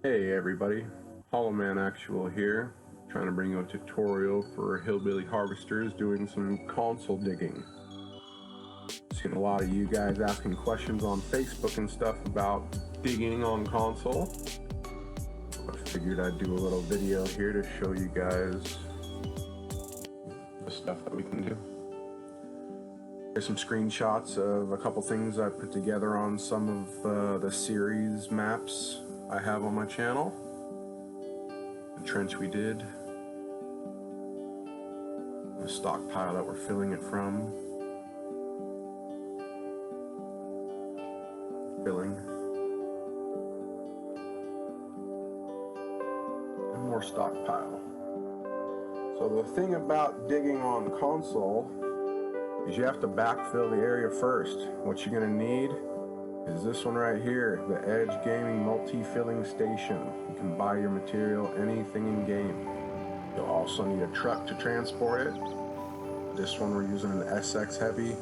Hey everybody, Hollow Man Actual here, trying to bring you a tutorial for Hillbilly harvesters doing some console digging. Seen a lot of you guys asking questions on Facebook and stuff about digging on console. I figured I'd do a little video here to show you guys the stuff that we can do. Here's some screenshots of a couple things I put together on some of the series maps I have on my channel. The trench we did, the stockpile that we're filling it from, and more stockpile. So the thing about digging on console is you have to backfill the area first. What you're going to need is this one right here, the Edge Gaming Multi-Filling Station. You can buy your material, anything in game. You'll also need a truck to transport it. This one we're using an SX Heavy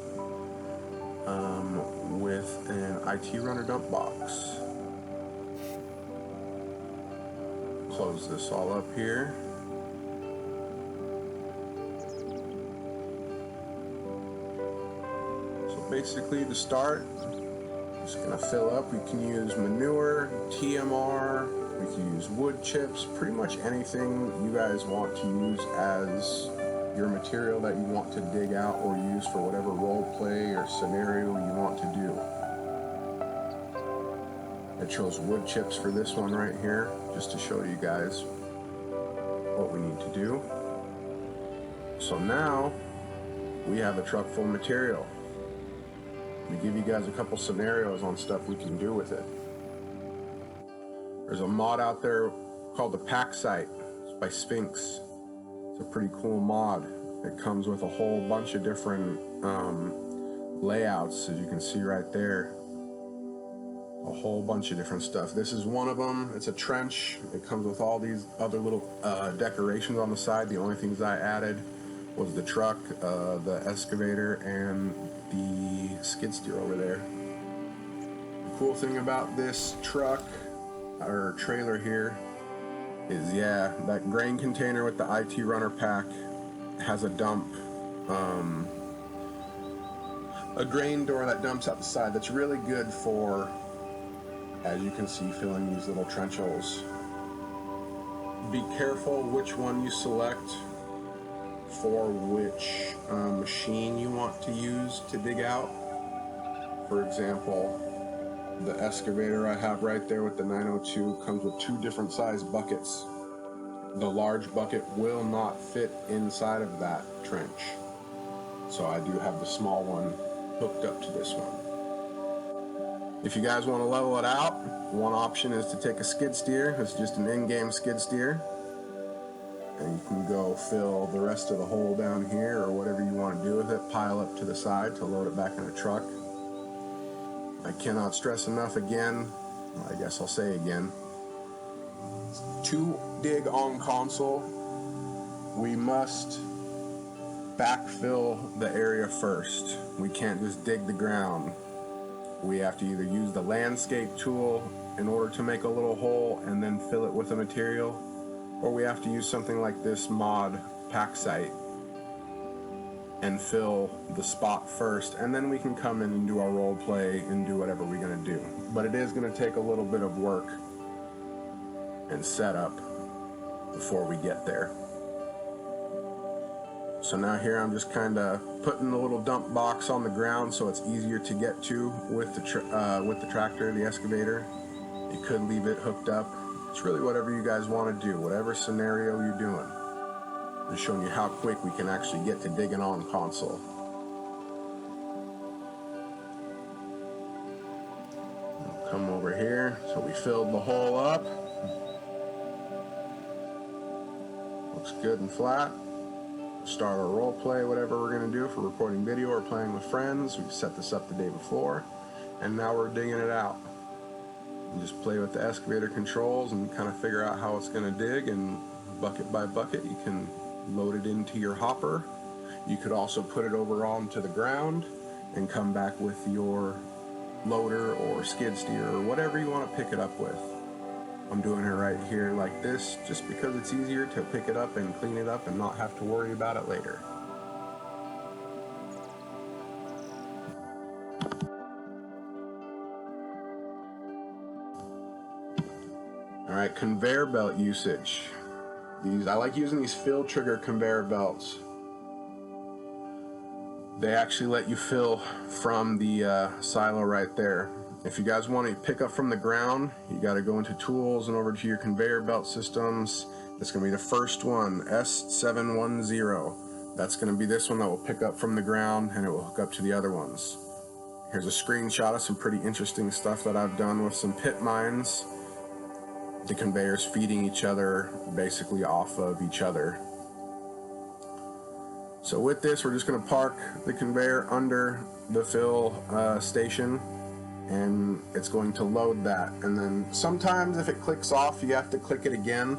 with an IT runner dump box. Close this all up here. So basically to start, just gonna fill up. We can use manure, TMR, we can use wood chips, pretty much anything you guys want to use as your material that you want to dig out or use for whatever role play or scenario you want to do. I chose wood chips for this one right here, just to show you guys what we need to do. So now we have a truck full of material. We give you guys a couple scenarios on stuff we can do with it. There's a mod out there called the Pack Site. It's by Sphinx. It's a pretty cool mod. It comes with a whole bunch of different layouts, as you can see right there. A whole bunch of different stuff. This is one of them. It's a trench. It comes with all these other little decorations on the side. The only things I added was the truck, the excavator, and the skid steer over there. The cool thing about this truck or trailer here is, yeah, that grain container with the IT runner pack has a dump, a grain door that dumps out the side. That's really good for, as you can see, filling these little trench holes. Be careful which one you select for which machine you want to use to dig out. For example, the excavator I have right there with the 902 comes with two different size buckets. The large bucket will not fit inside of that trench, so I do have the small one hooked up to this one. If you guys want to level it out, one option is to take a skid steer. It's just an in-game skid steer, and you can go fill the rest of the hole down here or whatever you want to do with it, pile up to the side to load it back in a truck. I cannot stress enough again, I guess I'll say again, to dig on console, we must backfill the area first. We can't just dig the ground. We have to either use the landscape tool in order to make a little hole and then fill it with the material, or we have to use something like this mod, Pack Site, and fill the spot first, and then we can come in and do our role play and do whatever we're going to do. But it is going to take a little bit of work and setup before we get there. So now here I'm just kind of putting the little dump box on the ground so it's easier to get to with the tractor, the excavator. You could leave it hooked up. It's really whatever you guys want to do, whatever scenario you're doing. I'm showing you how quick we can actually get to digging on console. Come over here. So we filled the hole up. Looks good and flat. Start our role play, whatever we're going to do for recording video or playing with friends. We've set this up the day before, and now we're digging it out. You just play with the excavator controls and kind of figure out how it's going to dig, and bucket by bucket you can load it into your hopper. You could also put it over onto the ground and come back with your loader or skid steer or whatever you want to pick it up with. I'm doing it right here like this just because it's easier to pick it up and clean it up and not have to worry about it later. All right, conveyor belt usage. I like using these fill trigger conveyor belts. They actually let you fill from the silo right there. If you guys want to pick up from the ground, you got to go into tools and over to your conveyor belt systems. That's going to be the first one, S710. That's going to be this one that will pick up from the ground and it will hook up to the other ones. Here's a screenshot of some pretty interesting stuff that I've done with some pit mines. The conveyors feeding each other, basically off of each other. So with this, we're just going to park the conveyor under the fill station, and it's going to load that. And then sometimes if it clicks off, you have to click it again,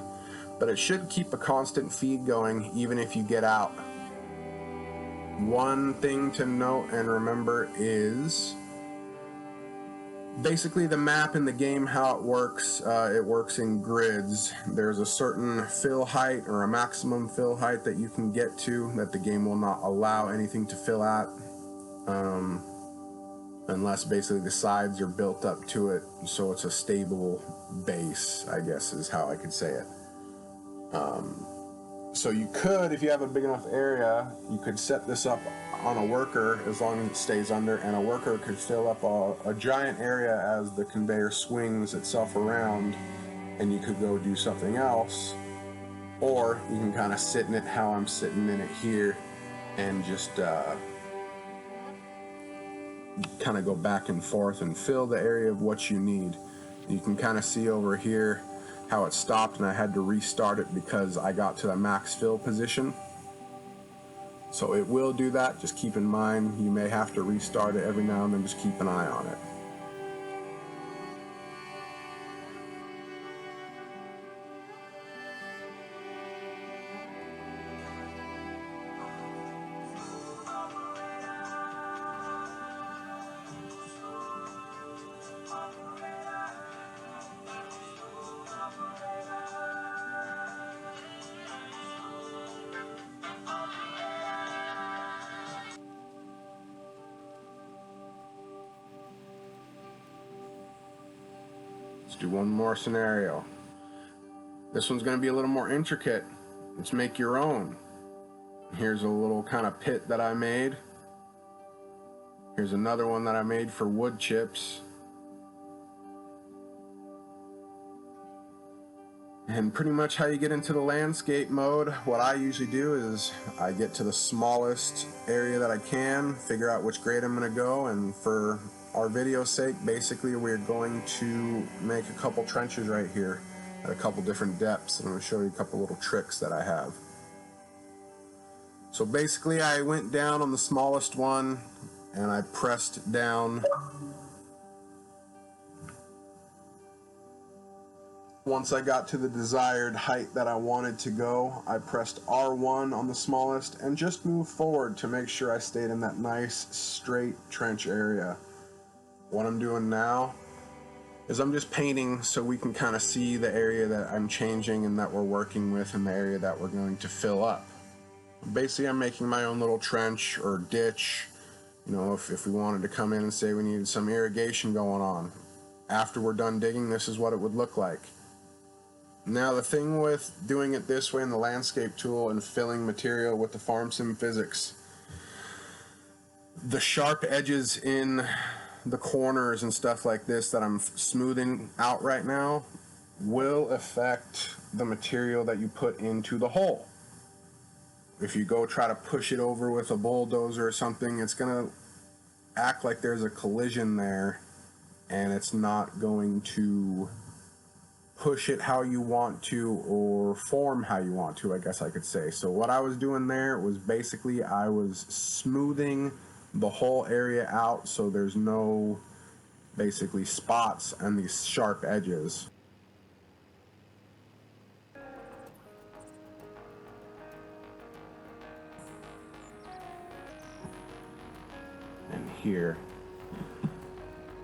but it should keep a constant feed going even if you get out. One thing to note and remember is basically the map in the game, how it works in grids. There's a certain fill height or a maximum fill height that you can get to that the game will not allow anything to fill at unless basically the sides are built up to it, so it's a stable base, I guess is how I could say it. So you could, if you have a big enough area, you could set this up on a worker as long as it stays under, and a worker could fill up a giant area as the conveyor swings itself around, and you could go do something else. Or you can kind of sit in it how I'm sitting in it here and just kind of go back and forth and fill the area of what you need. You can kind of see over here how it stopped and I had to restart it because I got to the max fill position. So it will do that. Just keep in mind you may have to restart it every now and then. Just keep an eye on it. Let's do one more scenario. This one's going to be a little more intricate. Let's make your own. Here's a little kind of pit that I made. Here's another one that I made for wood chips. And pretty much how you get into the landscape mode, what I usually do is I get to the smallest area that I can, figure out which grade I'm going to go, and for our video's sake, basically we're going to make a couple trenches right here at a couple different depths, and I'm going to show you a couple little tricks that I have. So basically I went down on the smallest one and I pressed down. Once I got to the desired height that I wanted to go, I pressed R1 on the smallest and just moved forward to make sure I stayed in that nice straight trench area. What I'm doing now is I'm just painting so we can kind of see the area that I'm changing and that we're working with and the area that we're going to fill up. Basically I'm making my own little trench or ditch. You know, if we wanted to come in and say we needed some irrigation going on, after we're done digging, this is what it would look like. Now the thing with doing it this way in the landscape tool and filling material with the farm sim physics, the sharp edges in the corners and stuff like this that I'm smoothing out right now will affect the material that you put into the hole. If you go try to push it over with a bulldozer or something, it's gonna act like there's a collision there and it's not going to push it how you want to or form how you want to, I guess I could say. So what I was doing there was basically I was smoothing the whole area out so there's no basically spots and these sharp edges. And here.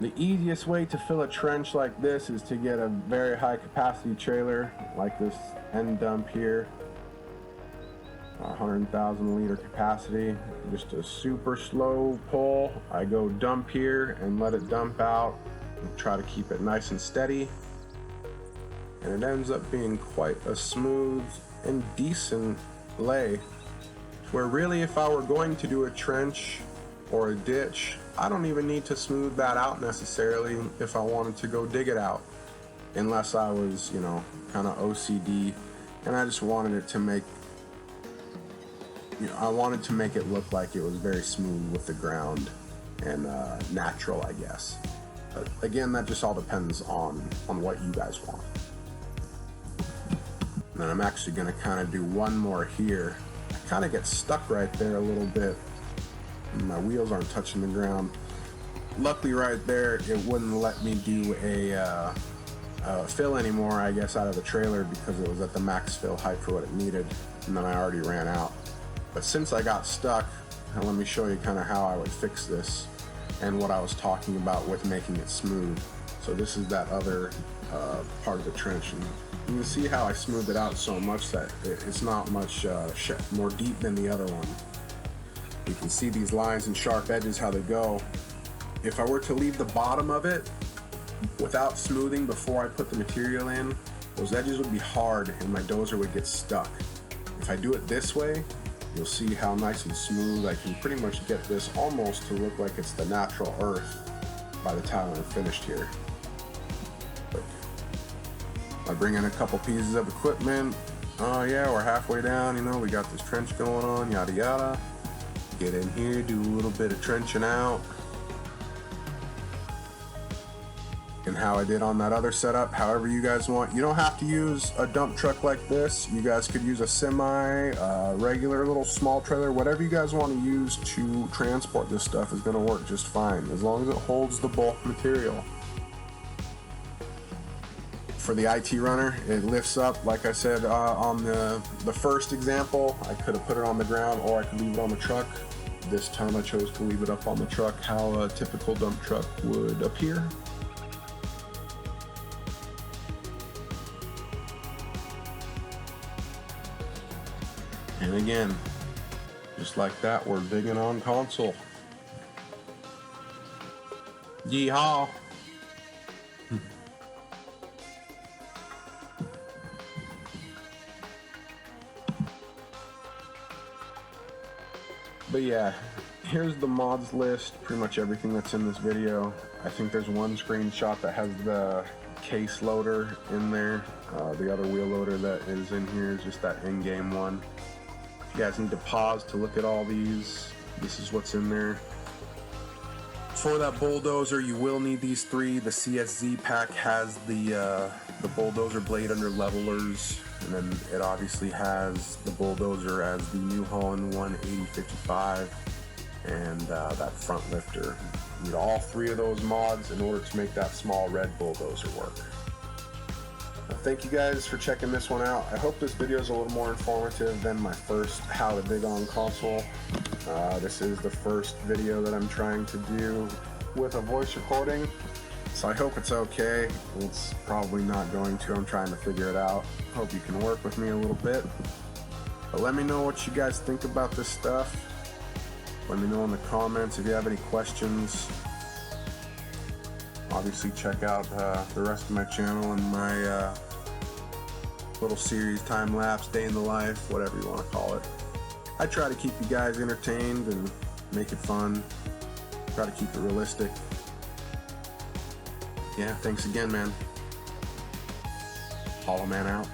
The easiest way to fill a trench like this is to get a very high capacity trailer like this end dump here. 100,000 liter capacity, just a super slow pull. I go dump here and let it dump out and try to keep it nice and steady, and it ends up being quite a smooth and decent lay, where really if I were going to do a trench or a ditch, I don't even need to smooth that out necessarily if I wanted to go dig it out, unless I was, you know, kind of OCD and I just wanted it to make, you know, I wanted to make it look like it was very smooth with the ground and natural, I guess. But again, that just all depends on what you guys want. And then I'm actually going to kind of do one more here. I kind of get stuck right there a little bit. My wheels aren't touching the ground. Luckily right there, it wouldn't let me do a fill anymore, I guess, out of the trailer because it was at the max fill height for what it needed, and then I already ran out. But since I got stuck, let me show you kind of how I would fix this and what I was talking about with making it smooth. So this is that other part of the trench, and you can see how I smoothed it out so much that it's not much more deep than the other one. You can see these lines and sharp edges, how they go. If I were to leave the bottom of it without smoothing before I put the material in, those edges would be hard and my dozer would get stuck. If I do it this way, you'll see how nice and smooth I can pretty much get this almost to look like it's the natural earth by the time I'm finished here. But I bring in a couple pieces of equipment. Oh yeah, we're halfway down, you know, we got this trench going on, yada yada. Get in here, do a little bit of trenching out. And how I did on that other setup, however you guys want. You don't have to use a dump truck like this. You guys could use a semi, regular little small trailer, whatever you guys want to use to transport this stuff is going to work just fine, as long as it holds the bulk material. For the IT runner, it lifts up, like I said on the first example. I could have put it on the ground or I could leave it on the truck. This time I chose to leave it up on the truck, how a typical dump truck would appear. And again, just like that, we're digging on console. Yeehaw! But yeah, here's the mods list, pretty much everything that's in this video. I think there's one screenshot that has the case loader in there. The other wheel loader that is in here is just that in-game one. If you guys need to pause to look at all these, this is what's in there. For that bulldozer, you will need these three. The CSZ pack has the bulldozer blade under levelers, and then it obviously has the bulldozer as the New Holland 18055 and that front lifter. You need all three of those mods in order to make that small red bulldozer work. Thank you guys for checking this one out. I hope this video is a little more informative than my first how to dig on console. This is the first video that I'm trying to do with a voice recording, so I hope it's okay. It's probably not going to. I'm trying to figure it out. Hope you can work with me a little bit. But let me know what you guys think about this stuff. Let me know in the comments if you have any questions. Obviously check out the rest of my channel and my little series, time lapse, day in the life, whatever you want to call it. I try to keep you guys entertained and make it fun. Try to keep it realistic. Yeah, thanks again, man. Hollow Man out.